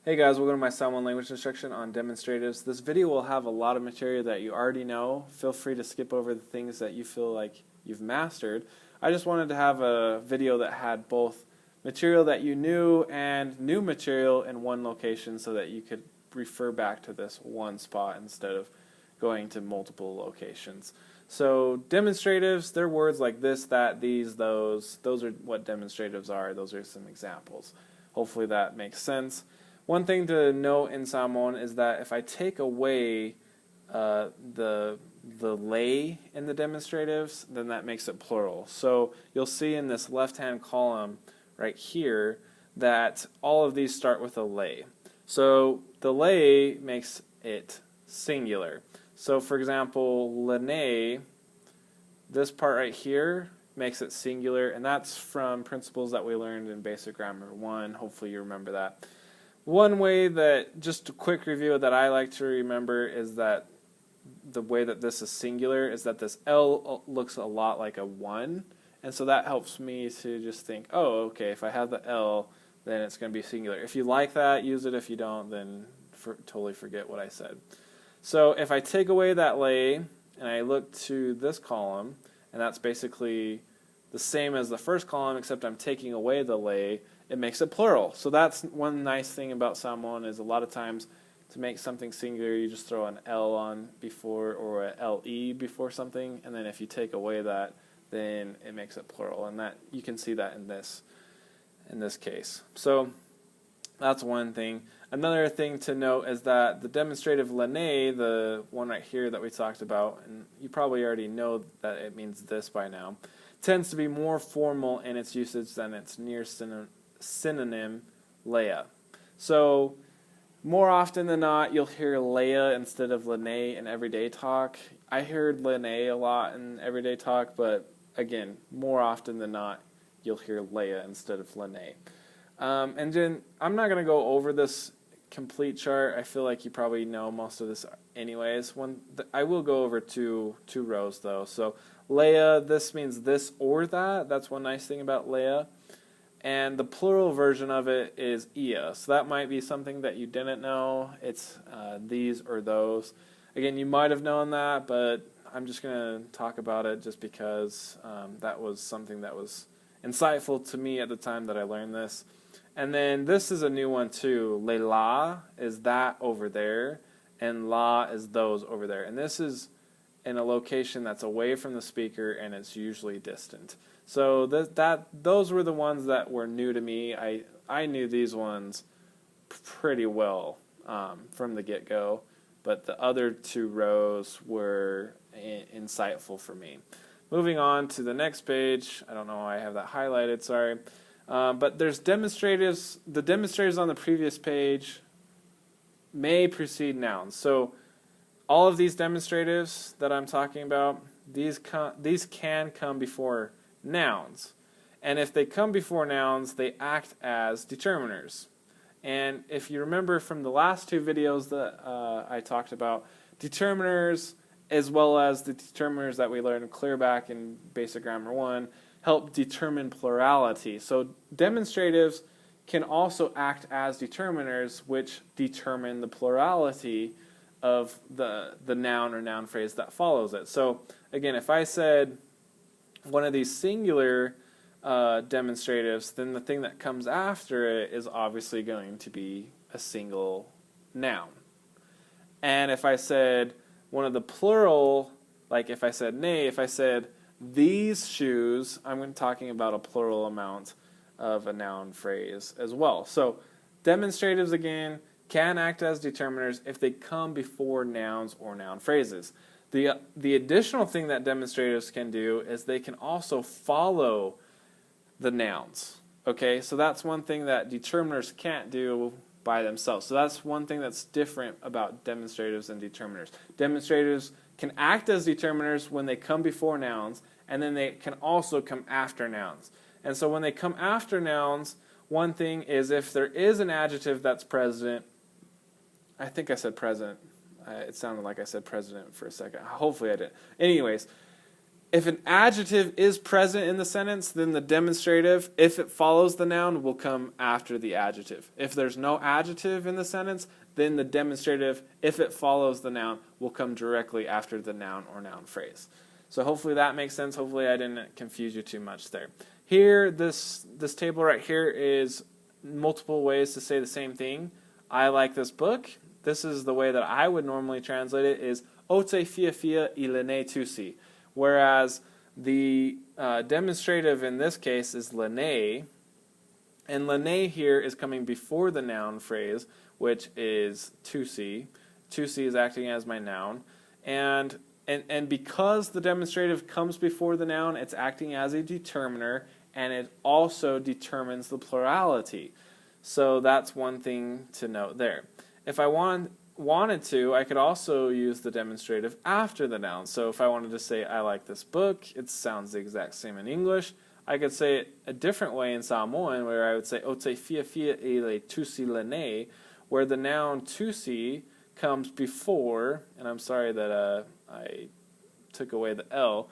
Hey guys, welcome to my Samoan language instruction on demonstratives. This video will have a lot of material that you already know. Feel free to skip over the things that you feel like you've mastered. I just wanted to have a video that had both material that you knew and new material in one location so that you could refer back to this one spot instead of going to multiple locations. So demonstratives, they're words like this, that, these, those. Those are what demonstratives are. Those are some examples. Hopefully that makes sense. One thing to note in Samoan is that if I take away the lay in the demonstratives, then that makes it plural. So you'll see in this left-hand column right here that all of these start with a lay. So the lay makes it singular. So for example, lene, this part right here makes it singular, and that's from principles that we learned in Basic Grammar 1. Hopefully you remember that. One way that, just a quick review that I like to remember is that the way that this is singular is that this L looks a lot like a 1, and so that helps me to just think, oh, okay, if I have the L, then it's going to be singular. If you like that, use it. If you don't, then totally forget what I said. So if I take away that lay, and I look to this column, and that's basically the same as the first column, except I'm taking away the lay, it makes it plural. So that's one nice thing about Samoan is a lot of times to make something singular, you just throw an L on before or a LE before something, and then if you take away that, then it makes it plural. And that you can see that in this case. So that's one thing. Another thing to note is that the demonstrative lene, the one right here that we talked about, and you probably already know that it means this by now, tends to be more formal in its usage than its near synonym leia. So more often than not, you'll hear leia instead of lene in everyday talk. I heard lene a lot in everyday talk, but again, more often than not, you'll hear leia instead of lene. And then I'm not going to go over this complete chart. I feel like you probably know most of this anyways. I will go over two rows though. So leia, this means this or that. That's one nice thing about leia. And the plural version of it is ia. So that might be something that you didn't know. It's these or those. Again, you might have known that, but I'm just going to talk about it just because that was something that was insightful to me at the time that I learned this. And then this is a new one too. Lela is that over there, and la is those over there. And this is in a location that's away from the speaker, and it's usually distant. So those were the ones that were new to me. I knew these ones pretty well from the get-go, but the other two rows were insightful for me. Moving on to the next page. I don't know why I have that highlighted, sorry. But there's demonstratives. The demonstratives on the previous page may precede nouns. So all of these demonstratives that I'm talking about, these can come before nouns. And if they come before nouns, they act as determiners. And if you remember from the last two videos that I talked about, determiners as well as the determiners that we learned clear back in Basic Grammar 1 help determine plurality. So demonstratives can also act as determiners which determine the plurality of the noun or noun phrase that follows it. So again, if I said one of these singular demonstratives, then the thing that comes after it is obviously going to be a single noun. And if I said one of the plural, like if I said nay, if I said these shoes, I'm talking about a plural amount of a noun phrase as well. So demonstratives, again, can act as determiners if they come before nouns or noun phrases. The additional thing that demonstratives can do is they can also follow the nouns. Okay, so that's one thing that determiners can't do by themselves. So that's one thing that's different about demonstratives and determiners. Demonstratives can act as determiners when they come before nouns, and then they can also come after nouns. And so when they come after nouns, one thing is if there is an adjective that's present, I think I said present. It sounded like I said president for a second. Hopefully I didn't. Anyways, If an adjective is present in the sentence, then the demonstrative, if it follows the noun, will come after the adjective. If there's no adjective in the sentence, then the demonstrative, if it follows the noun, will come directly after the noun or noun phrase. So hopefully that makes sense. Hopefully I didn't confuse you too much there. Here, this table right here is multiple ways to say the same thing. I like this book. This is the way that I would normally translate it, is Ote fia fia I lene tusi. Whereas the demonstrative in this case is lene, and lene here is coming before the noun phrase, which is tusi. Tusi is acting as my noun, and because the demonstrative comes before the noun, it's acting as a determiner, and it also determines the plurality. So that's one thing to note there. If I wanted to, I could also use the demonstrative after the noun. So if I wanted to say, I like this book, it sounds the exact same in English. I could say it a different way in Samoan, where I would say, Ote fia fia e le tusi lene, where the noun tusi comes before, and I'm sorry that I took away the L,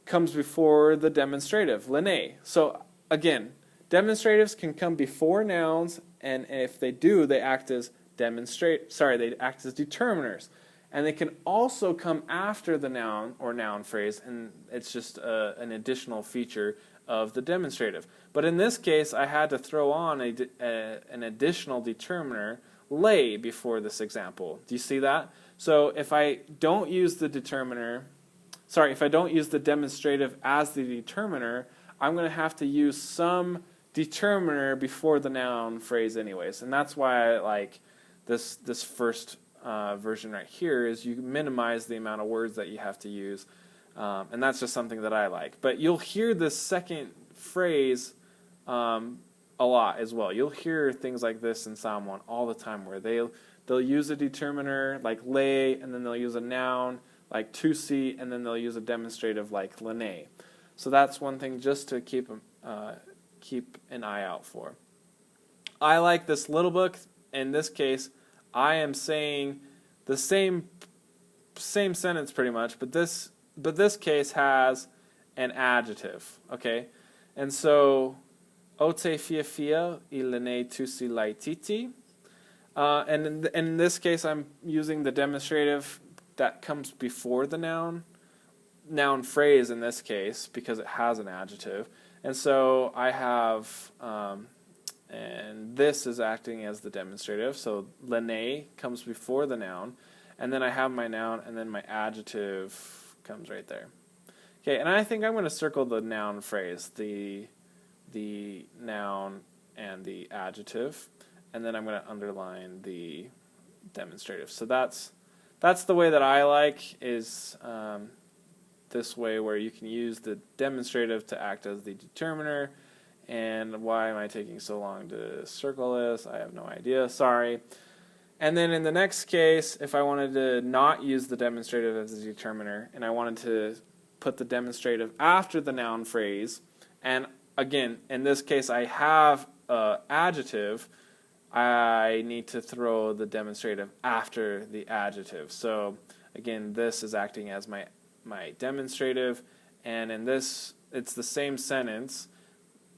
comes before the demonstrative, lene. So again, demonstratives can come before nouns, and if they do, they act as they act as determiners. And they can also come after the noun or noun phrase, and it's just an additional feature of the demonstrative. But in this case, I had to throw on an additional determiner, lay, before this example. Do you see that? So if I don't use the if I don't use the demonstrative as the determiner, I'm going to have to use some determiner before the noun phrase anyways. And that's why I like this first version right here, is you minimize the amount of words that you have to use. And that's just something that I like. But you'll hear this second phrase a lot as well. You'll hear things like this in Samoan all the time, where they'll use a determiner like lay, and then they'll use a noun like tusi, and then they'll use a demonstrative like lene. So that's one thing just to keep an eye out for. I like this little book. In this case, I am saying the same sentence pretty much, but this case has an adjective, okay? And so, Ote fia fia I lene tusi laititi. And in this case, I'm using the demonstrative that comes before the noun phrase in this case, because it has an adjective. And so I have, and this is acting as the demonstrative. So lene comes before the noun, and then I have my noun, and then my adjective comes right there. Okay, and I think I'm going to circle the noun phrase, the noun and the adjective, and then I'm going to underline the demonstrative. So that's the way that I like, is this way, where you can use the demonstrative to act as the determiner. And why am I taking so long to circle this? I have no idea, sorry. And then in the next case, if I wanted to not use the demonstrative as a determiner, and I wanted to put the demonstrative after the noun phrase, and again, in this case I have an adjective, I need to throw the demonstrative after the adjective. So again, this is acting as my demonstrative, and in this, it's the same sentence,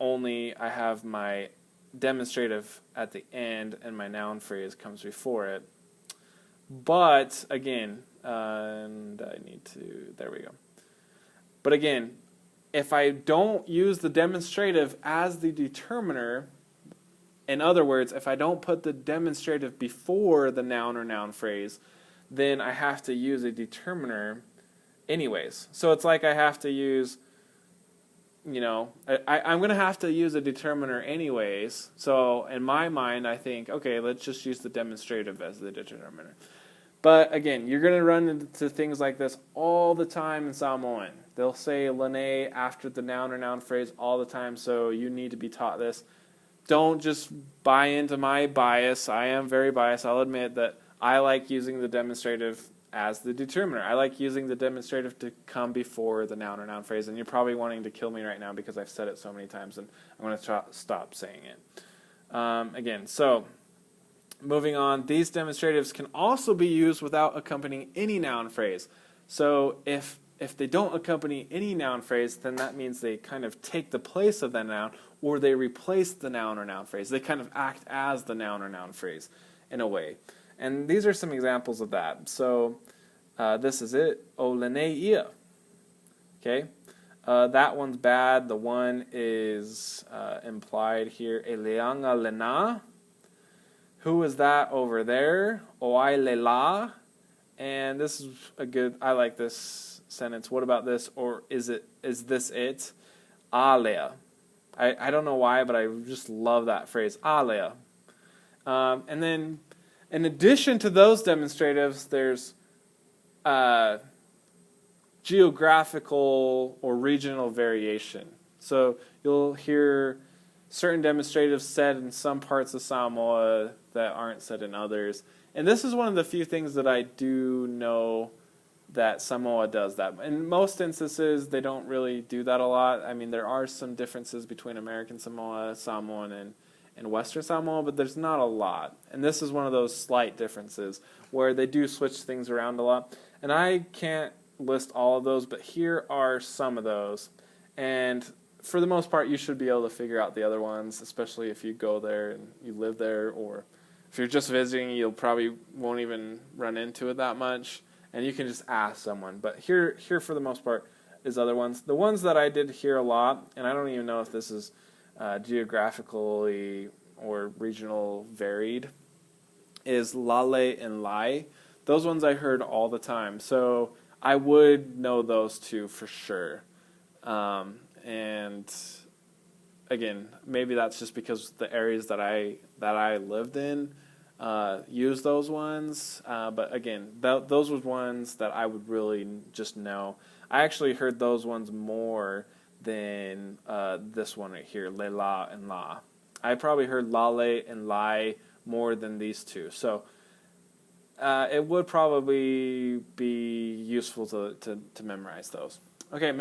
only I have my demonstrative at the end and my noun phrase comes before it. But again, and I need to, there we go. But again, if I don't use the demonstrative as the determiner, in other words, if I don't put the demonstrative before the noun or noun phrase, then I have to use a determiner anyways. So it's like I have to use, I'm going to have to use a determiner anyways. So in my mind, I think, okay, let's just use the demonstrative as the determiner. But again, you're going to run into things like this all the time in Samoan. They'll say lene after the noun or noun phrase all the time, so you need to be taught this. Don't just buy into my bias. I am very biased. I'll admit that I like using the demonstrative as the determiner. I like using the demonstrative to come before the noun or noun phrase, and you're probably wanting to kill me right now because I've said it so many times, and I'm going to stop saying it. Again, so moving on, these demonstratives can also be used without accompanying any noun phrase. So if if they don't accompany any noun phrase, then that means they kind of take the place of the noun, or they replace the noun or noun phrase. They kind of act as the noun or noun phrase in a way. And these are some examples of that. So this is it. O lene ia. Okay. That one's bad. The one is implied here. E leanga lena. Who is that over there? O ai le la. And this is a good, I like this sentence. What about this? Or is this it? Alea. I don't know why, but I just love that phrase. Alea. And then, in addition to those demonstratives, there's geographical or regional variation. So you'll hear certain demonstratives said in some parts of Samoa that aren't said in others. And this is one of the few things that I do know that Samoa does that. In most instances, they don't really do that a lot. I mean, there are some differences between American Samoa, Samoan, and Western Samoa, but there's not a lot. And this is one of those slight differences where they do switch things around a lot. And I can't list all of those, but here are some of those. And for the most part, you should be able to figure out the other ones, especially if you go there and you live there, or if you're just visiting, you'll probably won't even run into it that much, and you can just ask someone. But here for the most part is other ones. The ones that I did hear a lot, and I don't even know if this is geographically or regional varied, is lale and lai. Those ones I heard all the time, so I would know those two for sure. And again, maybe that's just because the areas that I lived in use those ones. But again, those were ones that I would really just know. I actually heard those ones more than this one right here, le la and la. I probably heard lale and lai more than these two. So it would probably be useful to memorize those. Okay,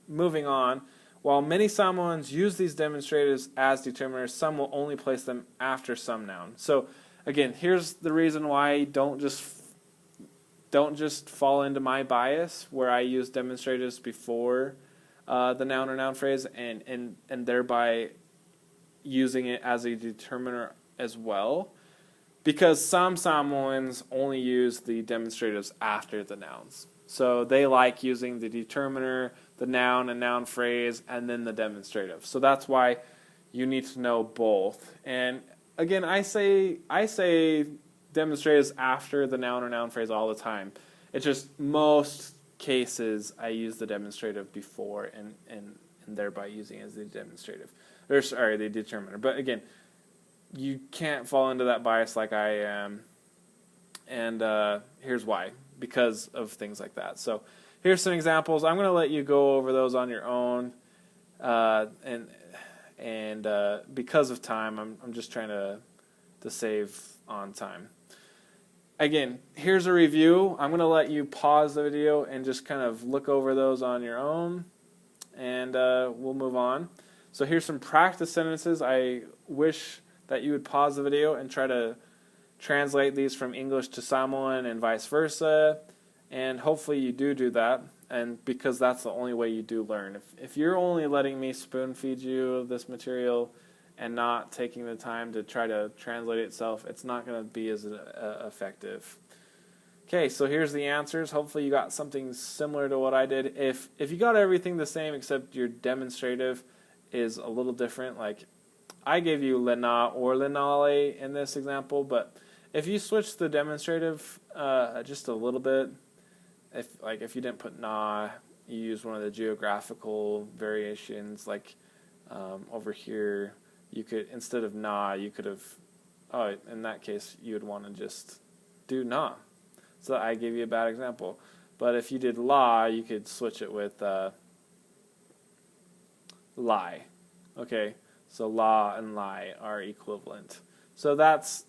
moving on. While many Samoans use these demonstratives as determiners, some will only place them after some noun. So again, here's the reason why don't just fall into my bias where I use demonstratives before the noun or noun phrase and thereby using it as a determiner as well. Because some Samoans only use the demonstratives after the nouns. So they like using the determiner, the noun and noun phrase, and then the demonstrative. So that's why you need to know both. And again, I say demonstratives after the noun or noun phrase all the time. It's just most cases I use the demonstrative before and thereby using it as the demonstrative. Or sorry, the determiner. But again, you can't fall into that bias like I am. And here's why. Because of things like that. So here's some examples. I'm going to let you go over those on your own. And because of time, I'm just trying to save on time. Again, here's a review. I'm going to let you pause the video and just kind of look over those on your own. And we'll move on. So here's some practice sentences. I wish that you would pause the video and try to translate these from English to Samoan and vice versa, and hopefully you do that, and because that's the only way you do learn. If you're only letting me spoon feed you this material and not taking the time to try to translate it itself, it's not going to be as effective. Okay, so here's the answers. Hopefully you got something similar to what I did. If you got everything the same except your demonstrative is a little different, like I gave you lena or lenale in this example, but if you switch the demonstrative just a little bit, if you didn't put na, you use one of the geographical variations, like over here, you could, instead of na, you could have, in that case, you would want to just do na. So I gave you a bad example. But if you did la, you could switch it with lie. Okay, so la and lie are equivalent. So that's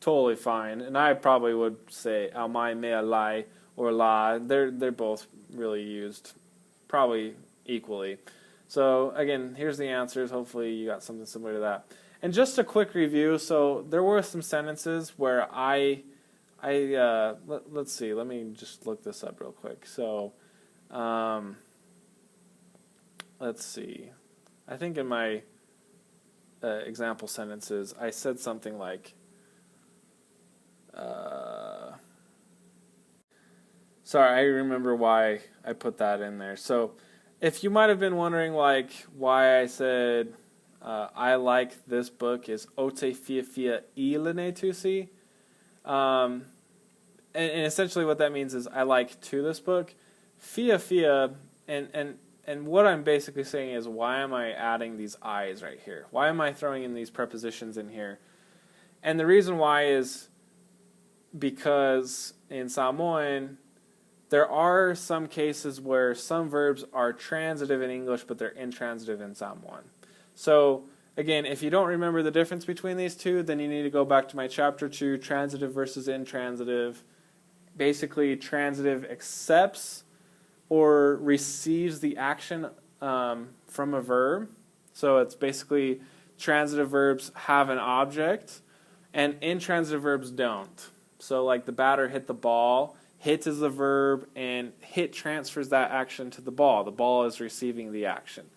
totally fine, and I probably would say au mai mea lai or la. They're both really used probably equally. So again, here's the answers. Hopefully you got something similar to that. And just a quick review. So there were some sentences where let's see. Let me just look this up real quick. So Let's see. I think in my example sentences, I said something like, sorry, I remember why I put that in there. So if you might have been wondering like why I said I like this book is Ote Fia Fia Ilene Tusi. And essentially what that means is I like to this book. Fia Fia, and what I'm basically saying is why am I adding these I's right here? Why am I throwing in these prepositions in here? And the reason why is because in Samoan, there are some cases where some verbs are transitive in English, but they're intransitive in Samoan. So, again, if you don't remember the difference between these two, then you need to go back to my chapter 2, transitive versus intransitive. Basically, transitive accepts or receives the action from a verb. So it's basically transitive verbs have an object, and intransitive verbs don't. So like the batter hit the ball, hit is the verb, and hit transfers that action to the ball. The ball is receiving the action.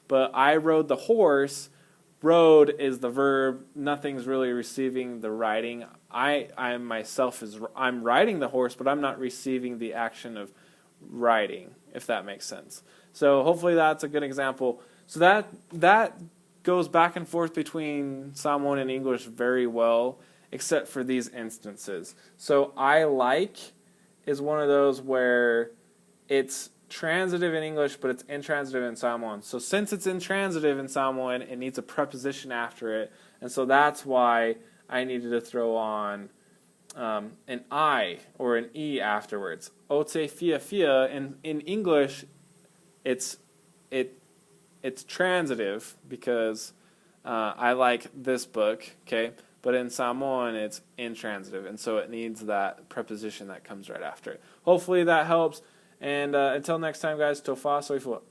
But I rode the horse, rode is the verb, nothing's really receiving the riding. I'm riding the horse, but I'm not receiving the action of riding, if that makes sense. So hopefully that's a good example. So that goes back and forth between Samoan and English very well, except for these instances. So I like is one of those where it's transitive in English, but it's intransitive in Samoan. So since it's intransitive in Samoan, it needs a preposition after it, and so that's why I needed to throw on an I or an E afterwards. Ote fia fia. In English, it's transitive because I like this book, okay? But in Samoan, it's intransitive, and so it needs that preposition that comes right after it. Hopefully that helps, and until next time, guys, tofa soifua.